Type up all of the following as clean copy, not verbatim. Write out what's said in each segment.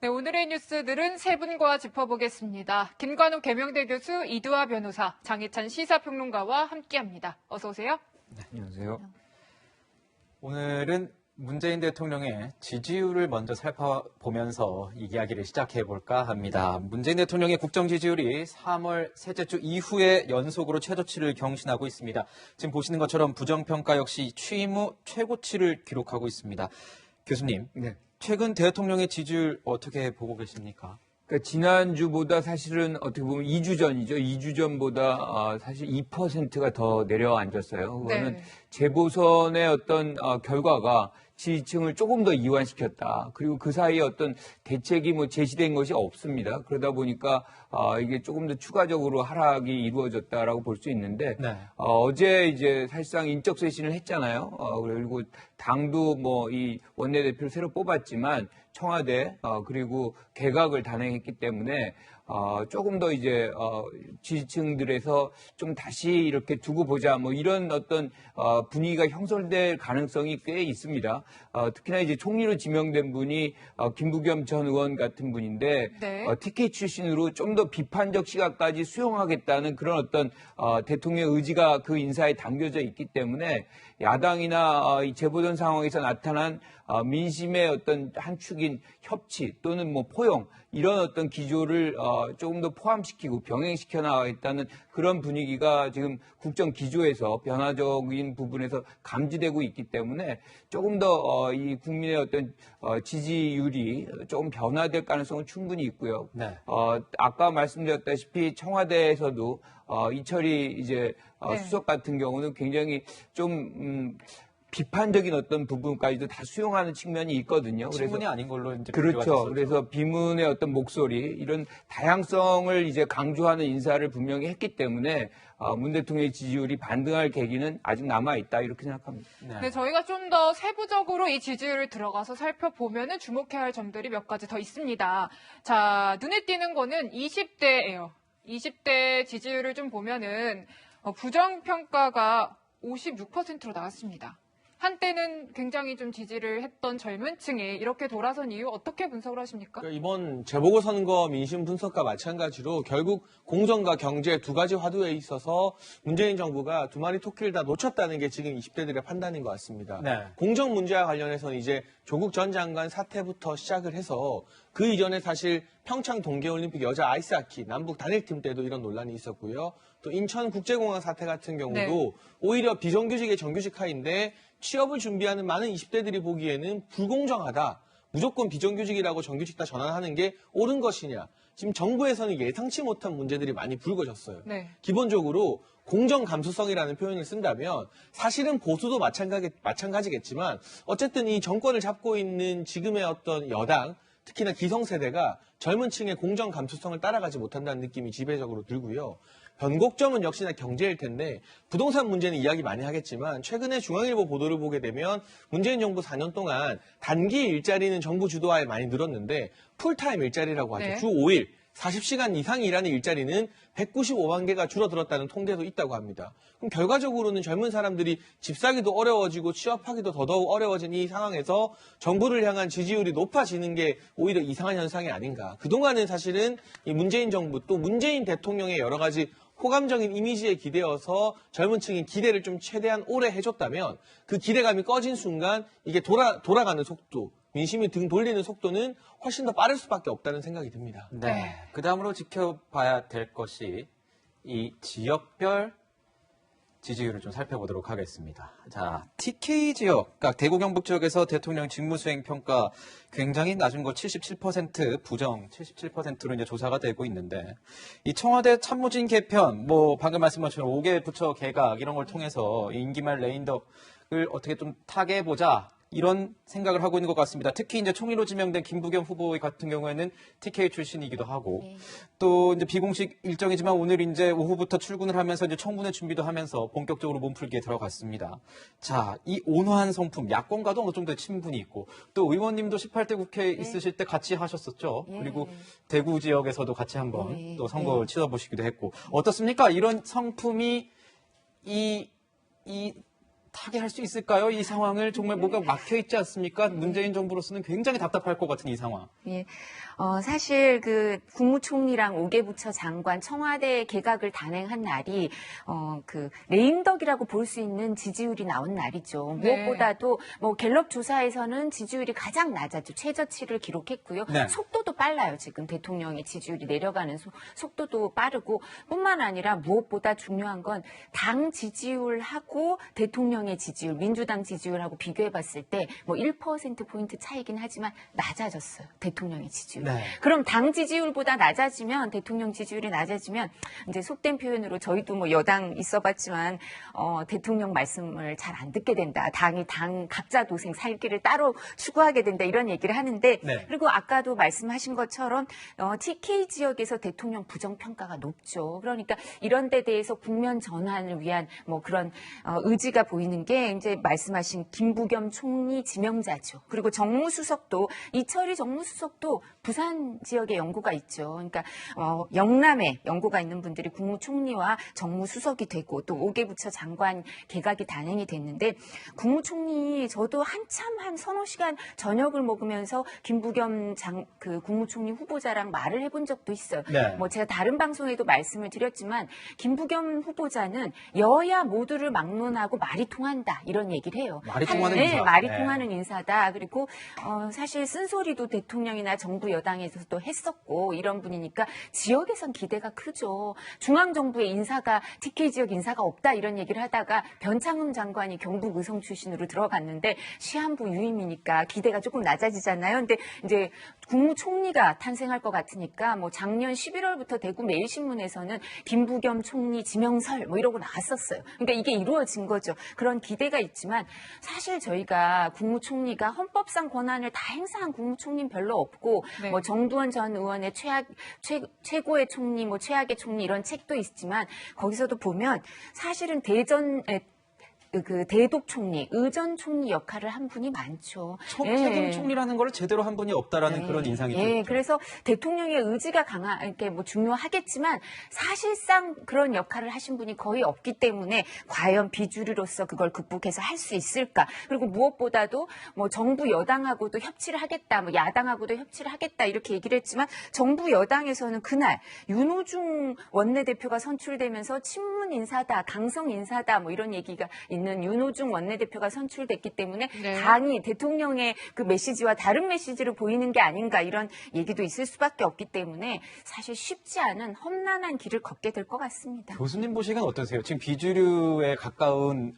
네, 오늘의 뉴스들은 세 분과 짚어보겠습니다. 김관우 계명대 교수, 이두하 변호사, 장희찬 시사평론가와 함께합니다. 어서 오세요. 네, 안녕하세요. 오늘은 문재인 대통령의 지지율을 먼저 살펴보면서 이 이야기를 시작해볼까 합니다. 문재인 대통령의 국정 지지율이 3월 셋째 주 이후에 연속으로 최저치를 경신하고 있습니다. 지금 보시는 것처럼 부정평가 역시 취임 후 최고치를 기록하고 있습니다. 교수님, 네. 최근 대통령의 지지율 어떻게 보고 계십니까? 그러니까 지난주보다 사실은 어떻게 보면 2주 전이죠. 2주 전보다 사실 2%가 더 내려앉았어요. 그거는 네. 재보선의 어떤 결과가 지지층을 조금 더 이완시켰다. 그리고 그 사이에 어떤 대책이 제시된 것이 없습니다. 그러다 보니까 이게 조금 더 추가적으로 하락이 이루어졌다라고 볼 수 있는데 네. 어제 이제 사실상 인적 쇄신을 했잖아요. 그리고 당도 이 원내대표를 새로 뽑았지만 청와대 그리고 개각을 단행했기 때문에 조금 더 이제 지지층들에서 좀 다시 이렇게 두고 보자 이런 어떤 분위기가 형성될 가능성이 꽤 있습니다. 특히나 이제 총리로 지명된 분이 김부겸 전 의원 같은 분인데 네. TK 출신으로 좀 더 비판적 시각까지 수용하겠다는 그런 어떤 대통령의 의지가 그 인사에 담겨져 있기 때문에 야당이나 이 재보선 상황에서 나타난 민심의 어떤 한 축인 협치 또는 포용 이런 어떤 기조를 조금 더 포함시키고 병행시켜 나가겠다는 그런 분위기가 지금 국정 기조에서 변화적인 부분에서 감지되고 있기 때문에 조금 더 이 국민의 어떤 지지율이 조금 변화될 가능성은 충분히 있고요. 네. 아까 말씀드렸다시피 청와대에서도 이철이 이제 네. 수석 같은 경우는 굉장히 좀 비판적인 어떤 부분까지도 다 수용하는 측면이 있거든요. 친문이 아닌 걸로 이제 그렇죠. 비교가 됐었죠. 그래서 비문의 어떤 목소리 이런 다양성을 이제 강조하는 인사를 분명히 했기 때문에 문 대통령의 지지율이 반등할 계기는 아직 남아 있다 이렇게 생각합니다. 네, 저희가 좀 더 세부적으로 이 지지율을 들어가서 살펴보면은 주목해야 할 점들이 몇 가지 더 있습니다. 자, 눈에 띄는 거는 20대예요. 20대 지지율을 좀 보면은 부정평가가 56%로 나왔습니다. 한때는 굉장히 좀 지지를 했던 젊은 층이 이렇게 돌아선 이유 어떻게 분석을 하십니까? 이번 재보궐선거 민심 분석과 마찬가지로 결국 공정과 경제 두 가지 화두에 있어서 문재인 정부가 두 마리 토끼를 다 놓쳤다는 게 지금 20대들의 판단인 것 같습니다. 네. 공정 문제와 관련해서는 이제 조국 전 장관 사태부터 시작을 해서 그 이전에 사실 평창 동계올림픽 여자 아이스하키 남북 단일팀 때도 이런 논란이 있었고요. 또 인천국제공항 사태 같은 경우도 네. 오히려 비정규직의 정규직화인데 취업을 준비하는 많은 20대들이 보기에는 불공정하다. 무조건 비정규직이라고 정규직 다 전환하는 게 옳은 것이냐. 지금 정부에서는 예상치 못한 문제들이 많이 불거졌어요. 네. 기본적으로 공정 감수성이라는 표현을 쓴다면 사실은 보수도 마찬가지겠지만 어쨌든 이 정권을 잡고 있는 지금의 어떤 여당 특히나 기성세대가 젊은 층의 공정 감수성을 따라가지 못한다는 느낌이 지배적으로 들고요. 변곡점은 역시나 경제일 텐데 부동산 문제는 이야기 많이 하겠지만 최근에 중앙일보 보도를 보게 되면 문재인 정부 4년 동안 단기 일자리는 정부 주도하에 많이 늘었는데 풀타임 일자리라고 하죠. 네. 주 5일 40시간 이상 일하는 일자리는 195만 개가 줄어들었다는 통계도 있다고 합니다. 그럼 결과적으로는 젊은 사람들이 집 사기도 어려워지고 취업하기도 더더욱 어려워진 이 상황에서 정부를 향한 지지율이 높아지는 게 오히려 이상한 현상이 아닌가. 그동안은 사실은 이 문재인 정부 또 문재인 대통령의 여러 가지 호감적인 이미지에 기대어서 젊은 층이 기대를 좀 최대한 오래 해줬다면 그 기대감이 꺼진 순간 이게 돌아가는 속도, 민심이 등 돌리는 속도는 훨씬 더 빠를 수밖에 없다는 생각이 듭니다. 네. 그 다음으로 지켜봐야 될 것이 이 지역별 지지율을 좀 살펴보도록 하겠습니다. 자, TK 지역, 그러니까 대구 경북 지역에서 대통령 직무수행 평가 굉장히 낮은 거 77%, 부정 77%로 이제 조사가 되고 있는데, 이 청와대 참모진 개편, 방금 말씀하신 5개 부처 개각 이런 걸 통해서 임기말 레인덕을 어떻게 좀 타개해보자. 이런 생각을 하고 있는 것 같습니다. 특히 이제 총리로 지명된 김부겸 후보 같은 경우에는 TK 출신이기도 하고, 또 이제 비공식 일정이지만 오늘 이제 오후부터 출근을 하면서 이제 청문회 준비도 하면서 본격적으로 몸풀기에 들어갔습니다. 자, 이 온화한 성품, 야권과도 어느 정도 친분이 있고, 또 의원님도 18대 국회에 있으실 때 같이 하셨었죠. 그리고 대구 지역에서도 같이 한번 또 선거를 치러보시기도 했고, 어떻습니까? 이런 성품이 이 타개할 수 있을까요? 이 상황을 정말 뭐가 막혀 있지 않습니까? 문재인 정부로서는 굉장히 답답할 것 같은 이 상황. 예. 사실 그 국무총리랑 5개 부처 장관 청와대 개각을 단행한 날이 그 레임덕이라고 볼 수 있는 지지율이 나온 날이죠. 네. 무엇보다도 뭐 갤럽 조사에서는 지지율이 가장 낮았죠. 최저치를 기록했고요. 네. 속도도 빨라요. 지금 대통령의 지지율이 내려가는 속도도 빠르고 뿐만 아니라 무엇보다 중요한 건 당 지지율하고 대통령의 지지율, 민주당 지지율하고 비교해 봤을 때 뭐 1%포인트 차이긴 하지만 낮아졌어요. 대통령의 지지율. 네. 그럼 당 지지율보다 낮아지면 대통령 지지율이 낮아지면 이제 속된 표현으로 저희도 뭐 여당 있어봤지만 대통령 말씀을 잘 안 듣게 된다. 당 각자 도생 살기를 따로 추구하게 된다. 이런 얘기를 하는데 네. 그리고 아까도 말씀하신 것처럼 TK 지역에서 대통령 부정 평가가 높죠. 그러니까 이런 데 대해서 국면 전환을 위한 뭐 그런 의지가 보이는 게 이제 말씀하신 김부겸 총리 지명자죠. 그리고 정무수석도 이철희 정무수석도 부산 지역에 연고가 있죠. 그러니까 영남에 연고가 있는 분들이 국무총리와 정무수석이 되고 또 5개 부처 장관 개각이 단행이 됐는데 국무총리 저도 한참 한 서너 시간 저녁을 먹으면서 김부겸 그 국무총리 후보자랑 말을 해본 적도 있어요. 네. 뭐 제가 다른 방송에도 말씀을 드렸지만 김부겸 후보자는 여야 모두를 막론하고 말이 통한다 이런 얘기를 해요. 말이 통하는 네, 인사. 말이 네. 통하는 인사다. 그리고 사실 쓴소리도 대통령이나 정부 여당에서도 했었고 이런 분이니까 지역에선 기대가 크죠. 중앙정부의 인사가 TK 지역 인사가 없다 이런 얘기를 하다가 변창흠 장관이 경북 의성 출신으로 들어갔는데 시한부 유임이니까 기대가 조금 낮아지잖아요. 근데 이제 국무총리가 탄생할 것 같으니까 뭐 작년 11월부터 대구 매일신문에서는 김부겸 총리 지명설 뭐 이러고 나왔었어요. 그러니까 이게 이루어진 거죠. 그런 기대가 있지만 사실 저희가 국무총리가 헌법상 권한을 다 행사한 국무총리는 별로 없고 네. 뭐 정두원 전 의원의 최고의 총리, 뭐 최악의 총리 이런 책도 있지만 거기서도 보면 사실은 그 대독 총리, 의전 총리 역할을 한 분이 많죠. 책임 총리라는 걸 제대로 한 분이 없다라는 그런 인상이 예, 들죠. 그래서 대통령의 의지가 이렇게 뭐 중요하겠지만 사실상 그런 역할을 하신 분이 거의 없기 때문에 과연 비주류로서 그걸 극복해서 할 수 있을까? 그리고 무엇보다도 뭐 정부 여당하고도 협치를 하겠다, 뭐 야당하고도 협치를 하겠다 이렇게 얘기를 했지만 정부 여당에서는 그날 윤호중 원내대표가 선출되면서 친문 인사다, 강성 인사다 뭐 이런 얘기가 있는 윤호중 원내대표가 선출됐기 때문에 네. 당이 대통령의 그 메시지와 다른 메시지를 보이는 게 아닌가 이런 얘기도 있을 수밖에 없기 때문에 사실 쉽지 않은 험난한 길을 걷게 될 것 같습니다. 교수님 보시기엔 어떠세요? 지금 비주류에 가까운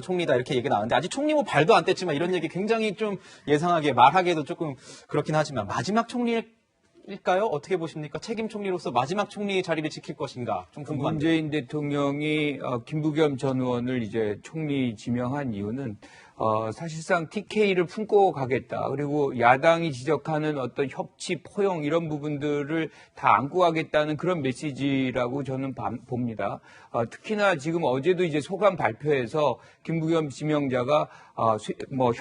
총리다 이렇게 얘기 나왔는데 아직 총리 뭐 발도 안 뗐지만 이런 얘기 굉장히 좀 예상하게 말하기에도 조금 그렇긴 하지만 마지막 총리일까요? 어떻게 보십니까? 책임 총리로서 마지막 총리 자리를 지킬 것인가 좀 궁금한데. 문재인 대통령이 김부겸 전 의원을 이제 총리 지명한 이유는 사실상 TK를 품고 가겠다. 그리고 야당이 지적하는 어떤 협치, 포용 이런 부분들을 다 안고 가겠다는 그런 메시지라고 저는 봅니다. 특히나 지금 어제도 이제 소감 발표에서 김부겸 지명자가 뭐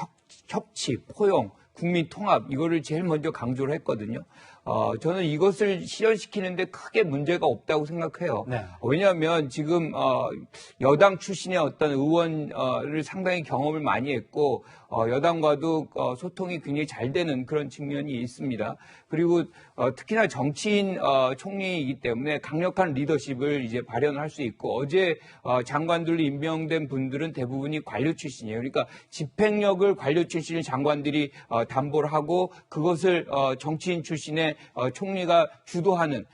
협치, 포용, 국민 통합 이거를 제일 먼저 강조를 했거든요. 저는 이것을 실현시키는데 크게 문제가 없다고 생각해요. 네. 왜냐하면 지금 여당 출신의 어떤 의원을 상당히 경험을 많이 했고 여당과도 소통이 굉장히 잘 되는 그런 측면이 있습니다. 그리고 특히나 정치인 총리이기 때문에 강력한 리더십을 이제 발현할 수 있고 어제 장관들로 임명된 분들은 대부분이 관료 출신이에요. 그러니까 집행력을 관료 출신의 장관들이 담보를 하고 그것을 정치인 출신의 총리가 주도하는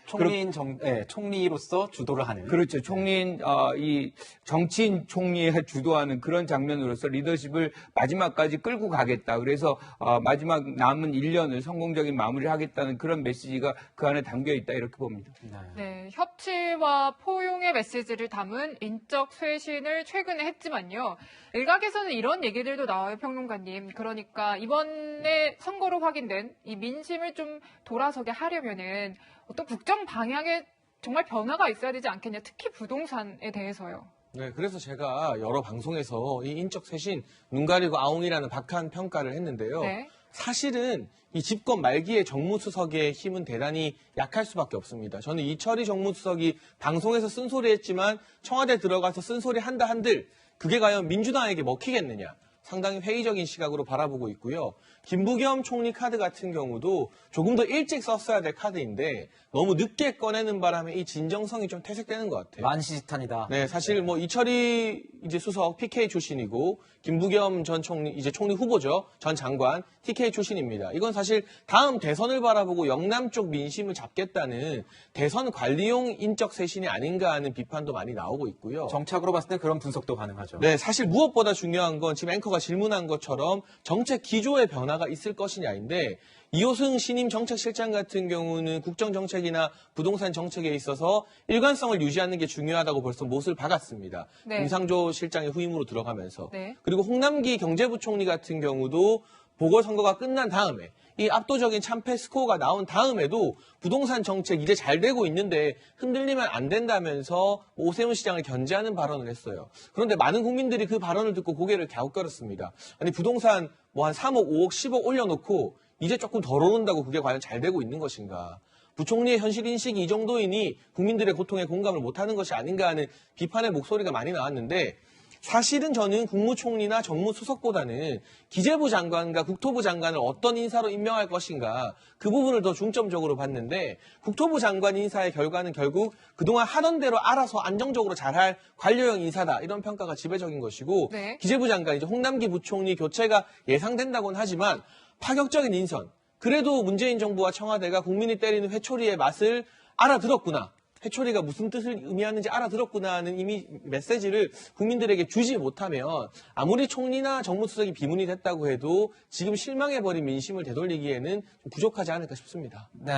총리로서 주도를 하는. 그렇죠. 총리인 이 정치인 총리가 주도하는 그런 장면으로서 리더십을 마지막까지 끌고 가겠다. 그래서 마지막 남은 1년을 성공적인 마무리를 하겠다는 그런 메시지가 그 안에 담겨 있다 이렇게 봅니다. 네, 협치와 포용의 메시지를 담은 인적 쇄신을 최근에 했지만요. 일각에서는 이런 얘기들도 나와요, 평론가님. 그러니까 이번에 선거로 확인된 이 민심을 좀 돌아서게 하려면은 어떤 국정 방향에 정말 변화가 있어야 되지 않겠냐. 특히 부동산에 대해서요. 네, 그래서 제가 여러 방송에서 이 인적 쇄신, 눈 가리고 아웅이라는 박한 평가를 했는데요. 네. 사실은 이 집권 말기의 정무수석의 힘은 대단히 약할 수밖에 없습니다. 저는 이철희 정무수석이 방송에서 쓴소리했지만 청와대 들어가서 쓴소리 한다 한들 그게 과연 민주당에게 먹히겠느냐. 상당히 회의적인 시각으로 바라보고 있고요. 김부겸 총리 카드 같은 경우도 조금 더 일찍 썼어야 될 카드인데 너무 늦게 꺼내는 바람에 이 진정성이 좀 퇴색되는 것 같아요. 만시지탄이다. 네, 사실 뭐 이철희 이제 수석 PK 출신이고 김부겸 전 총리 이제 총리 후보죠. 전 장관 TK 출신입니다. 이건 사실 다음 대선을 바라보고 영남 쪽 민심을 잡겠다는 대선 관리용 인적 쇄신이 아닌가 하는 비판도 많이 나오고 있고요. 정착으로 봤을 때 그런 분석도 가능하죠. 네, 사실 무엇보다 중요한 건 지금 앵커가 질문한 것처럼 정책 기조의 변화가 있을 것이냐인데 이호승 신임 정책실장 같은 경우는 국정정책이나 부동산 정책에 있어서 일관성을 유지하는 게 중요하다고 벌써 못을 박았습니다. 네. 임상조 실장의 후임으로 들어가면서. 네. 그리고 홍남기 경제부총리 같은 경우도 보궐선거가 끝난 다음에 이 압도적인 참패 스코어가 나온 다음에도 부동산 정책 이제 잘 되고 있는데 흔들리면 안 된다면서 오세훈 시장을 견제하는 발언을 했어요. 그런데 많은 국민들이 그 발언을 듣고 고개를 갸웃거렸습니다. 아니 부동산 뭐 한 3억, 5억, 10억 올려놓고 이제 조금 덜 오른다고 그게 과연 잘 되고 있는 것인가. 부총리의 현실 인식이 이 정도이니 국민들의 고통에 공감을 못하는 것이 아닌가 하는 비판의 목소리가 많이 나왔는데 사실은 저는 국무총리나 정무수석보다는 기재부 장관과 국토부 장관을 어떤 인사로 임명할 것인가 그 부분을 더 중점적으로 봤는데 국토부 장관 인사의 결과는 결국 그동안 하던 대로 알아서 안정적으로 잘할 관료형 인사다 이런 평가가 지배적인 것이고 네. 기재부 장관 이제 홍남기 부총리 교체가 예상된다고는 하지만 파격적인 인선 그래도 문재인 정부와 청와대가 국민이 때리는 회초리의 맛을 알아들었구나. 회초리가 무슨 뜻을 의미하는지 알아들었구나 하는 이미 메시지를 국민들에게 주지 못하면 아무리 총리나 정무수석이 비문이 됐다고 해도 지금 실망해버린 민심을 되돌리기에는 좀 부족하지 않을까 싶습니다. 네.